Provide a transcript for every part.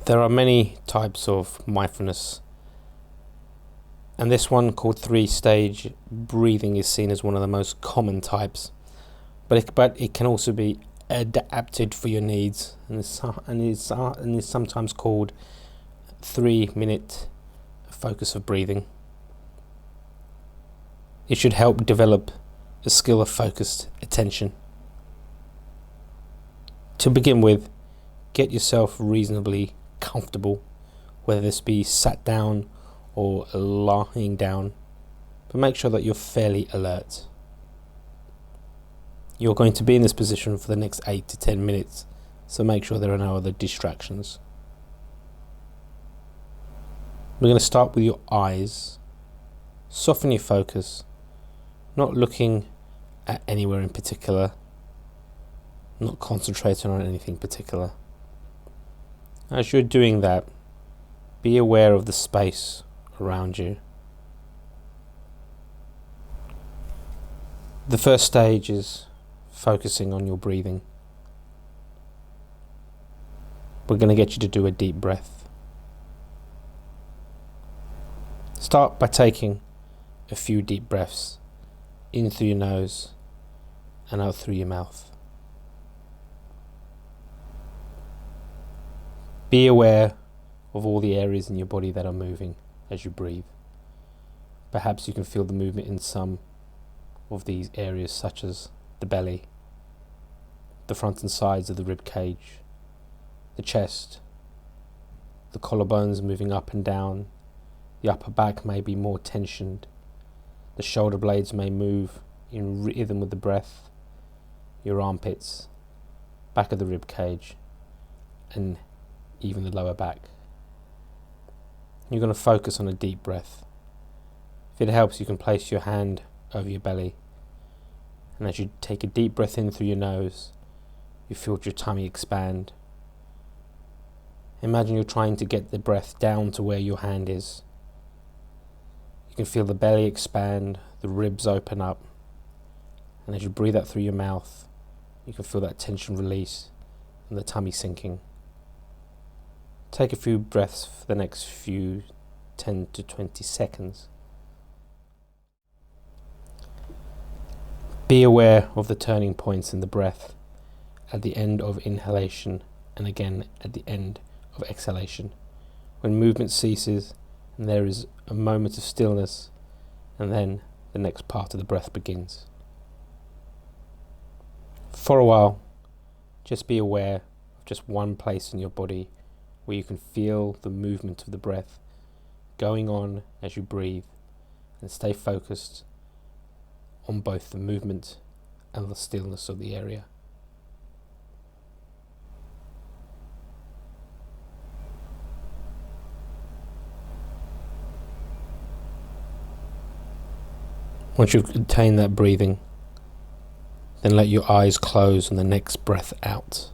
There are many types of mindfulness, and this one called 3-stage breathing is seen as one of the most common types, but it can also be adapted for your needs, and is sometimes called 3-minute focus of breathing. It should help develop a skill of focused attention. To begin with, get yourself reasonably comfortable, whether this be sat down or lying down, but make sure that you're fairly alert. You're going to be in this position for the next 8 to 10 minutes, so make sure there are no other distractions. We're going to start with your eyes. Soften your focus, not looking at anywhere in particular, not concentrating on anything particular. As you're doing that, be aware of the space around you. The first stage is focusing on your breathing. We're going to get you to do a deep breath. Start by taking a few deep breaths in through your nose and out through your mouth. Be aware of all the areas in your body that are moving as you breathe. Perhaps you can feel the movement in some of these areas, such as the belly, the front and sides of the rib cage, the chest, the collarbones moving up and down, the upper back may be more tensioned, the shoulder blades may move in rhythm with the breath, your armpits, back of the rib cage, and even the lower back. You're going to focus on a deep breath. If it helps, you can place your hand over your belly, and as you take a deep breath in through your nose, you feel your tummy expand. Imagine you're trying to get the breath down to where your hand is. You can feel the belly expand, the ribs open up, and as you breathe out through your mouth, you can feel that tension release and the tummy sinking. Take a few breaths for the next few 10 to 20 seconds. Be aware of the turning points in the breath at the end of inhalation and again at the end of exhalation. When movement ceases and there is a moment of stillness, and then the next part of the breath begins. For a while, just be aware of just one place in your body where you can feel the movement of the breath going on as you breathe, and stay focused on both the movement and the stillness of the area. Once you've attained that breathing, then let your eyes close on the next breath out.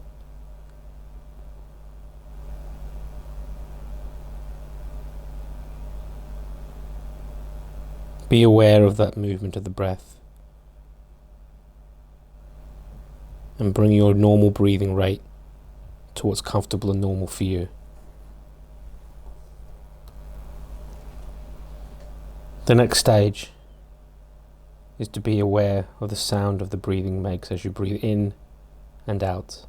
Be aware of that movement of the breath, and bring your normal breathing rate to what's comfortable and normal for you. The next stage is to be aware of the sound of the breathing makes as you breathe in and out.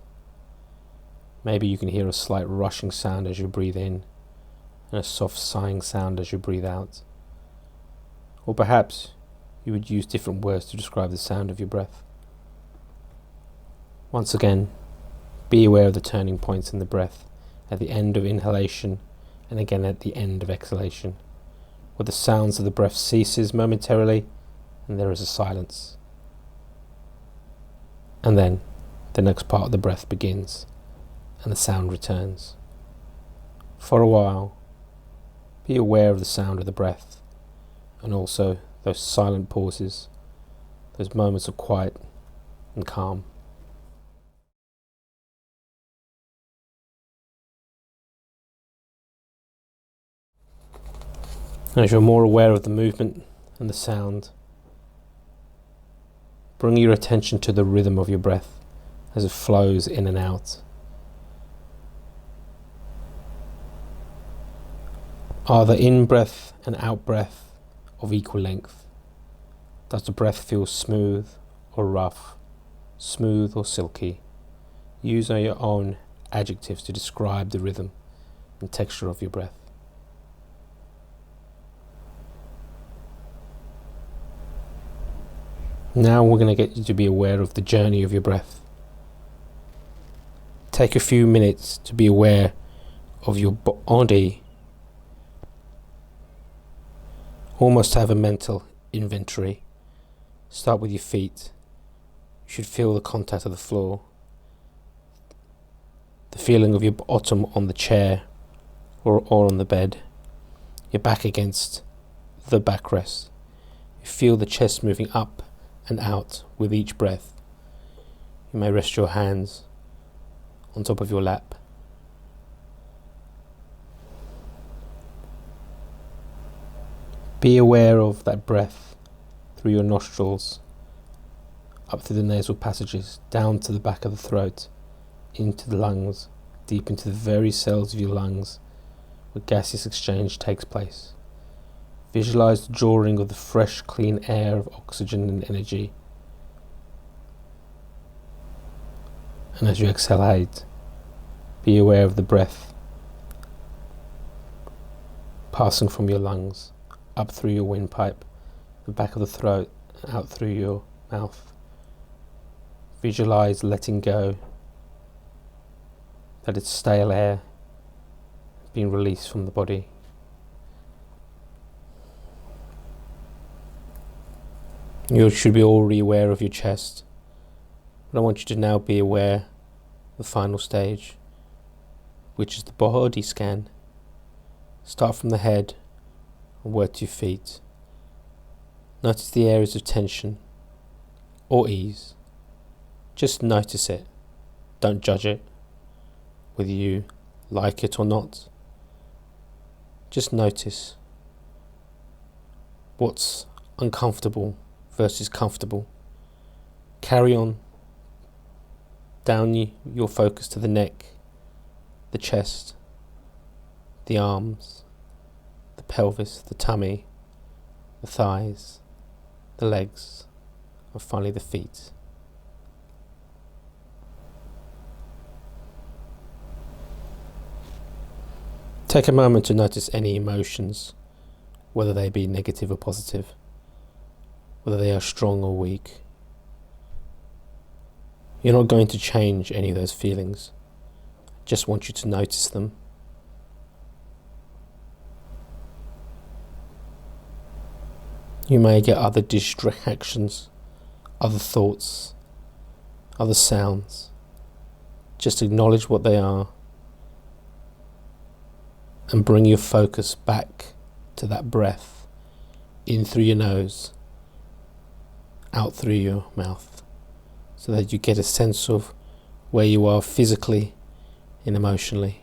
Maybe you can hear a slight rushing sound as you breathe in, and a soft sighing sound as you breathe out. Or perhaps you would use different words to describe the sound of your breath. Once again, be aware of the turning points in the breath at the end of inhalation and again at the end of exhalation, where the sounds of the breath ceases momentarily and there is a silence. And then the next part of the breath begins and the sound returns. For a while, be aware of the sound of the breath, and also those silent pauses, those moments of quiet and calm. And as you're more aware of the movement and the sound, bring your attention to the rhythm of your breath as it flows in and out. Are the in-breath and out-breath of equal length? Does the breath feel smooth or rough, smooth or silky? Use your own adjectives to describe the rhythm and texture of your breath. Now we're going to get you to be aware of the journey of your breath. Take a few minutes to be aware of your body. Almost have a mental inventory. Start with your feet. You should feel the contact of the floor. The feeling of your bottom on the chair or on the bed. Your back against the backrest. You feel the chest moving up and out with each breath. You may rest your hands on top of your lap. Be aware of that breath through your nostrils, up through the nasal passages, down to the back of the throat, into the lungs, deep into the very cells of your lungs where gaseous exchange takes place. Visualize the drawing of the fresh, clean air of oxygen and energy. And as you exhale, be aware of the breath passing from your lungs, up through your windpipe, the back of the throat, and out through your mouth. Visualize letting go, that it's stale air being released from the body. You should be already aware of your chest, but I want you to now be aware of the final stage, which is the body scan. Start from the head and work to your feet. Notice the areas of tension or ease. Just notice it. Don't judge it, whether you like it or not. Just notice what's uncomfortable versus comfortable. Carry on down your focus to the neck, the chest, the arms, the pelvis, the tummy, the thighs, the legs, and finally the feet. Take a moment to notice any emotions, whether they be negative or positive, whether they are strong or weak. You're not going to change any of those feelings. I just want you to notice them. You may get other distractions, other thoughts, other sounds. Just acknowledge what they are and bring your focus back to that breath, in through your nose, out through your mouth, so that you get a sense of where you are physically and emotionally.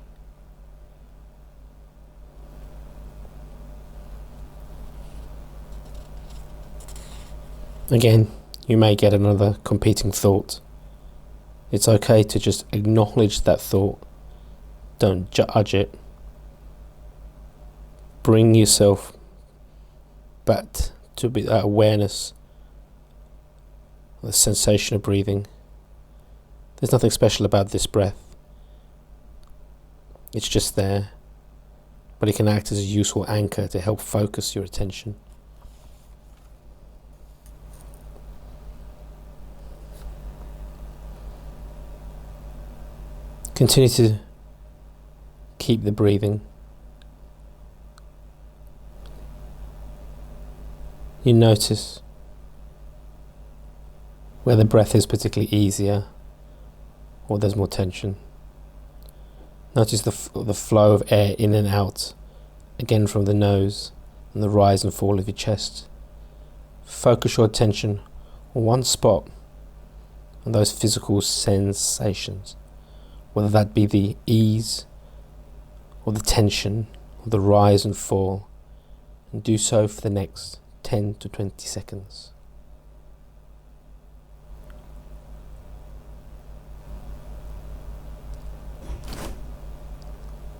Again, you may get another competing thought. It's okay to just acknowledge that thought. Don't judge it. Bring yourself back to that awareness, the sensation of breathing. There's nothing special about this breath. It's just there, but it can act as a useful anchor to help focus your attention. Continue to keep the breathing. You notice where the breath is particularly easier or there's more tension. Notice the flow of air in and out, again from the nose, and the rise and fall of your chest. Focus your attention on one spot, on those physical sensations, whether that be the ease or the tension or the rise and fall, and do so for the next 10 to 20 seconds.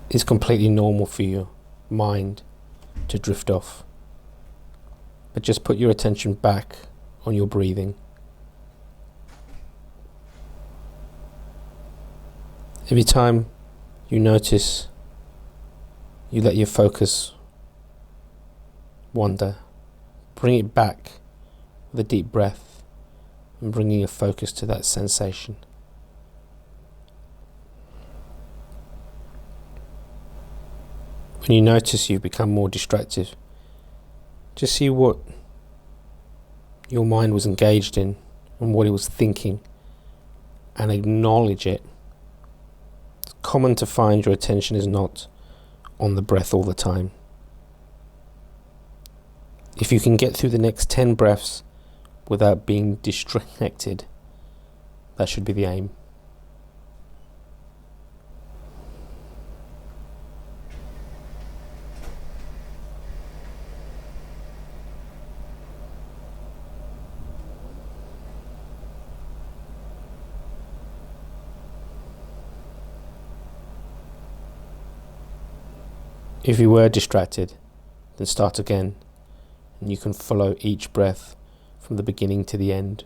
It's completely normal for your mind to drift off. But just put your attention back on your breathing. Every time you notice you let your focus wander, bring it back with a deep breath and bringing your focus to that sensation. When you notice you've become more distracted, just see what your mind was engaged in and what it was thinking, and acknowledge it. It's common to find your attention is not on the breath all the time. If you can get through the next 10 breaths without being distracted, that should be the aim. If you were distracted, then start again, and you can follow each breath from the beginning to the end.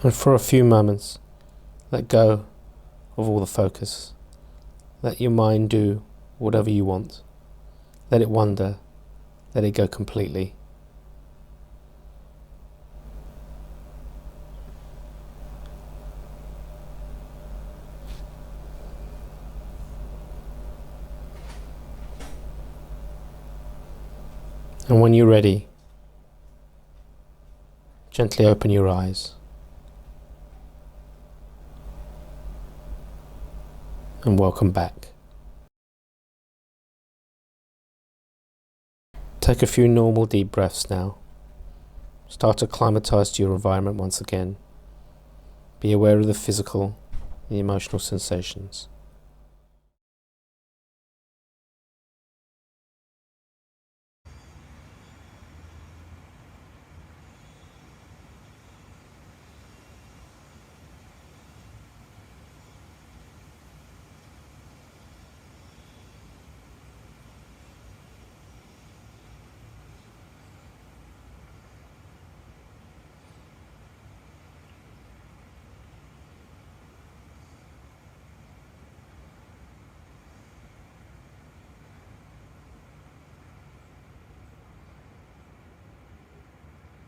And for a few moments, let go of all the focus. Let your mind do whatever you want. Let it wander. Let it go completely. And when you're ready, gently open your eyes. And welcome back. Take a few normal deep breaths now. Start to acclimatize to your environment once again. Be aware of the physical and the emotional sensations.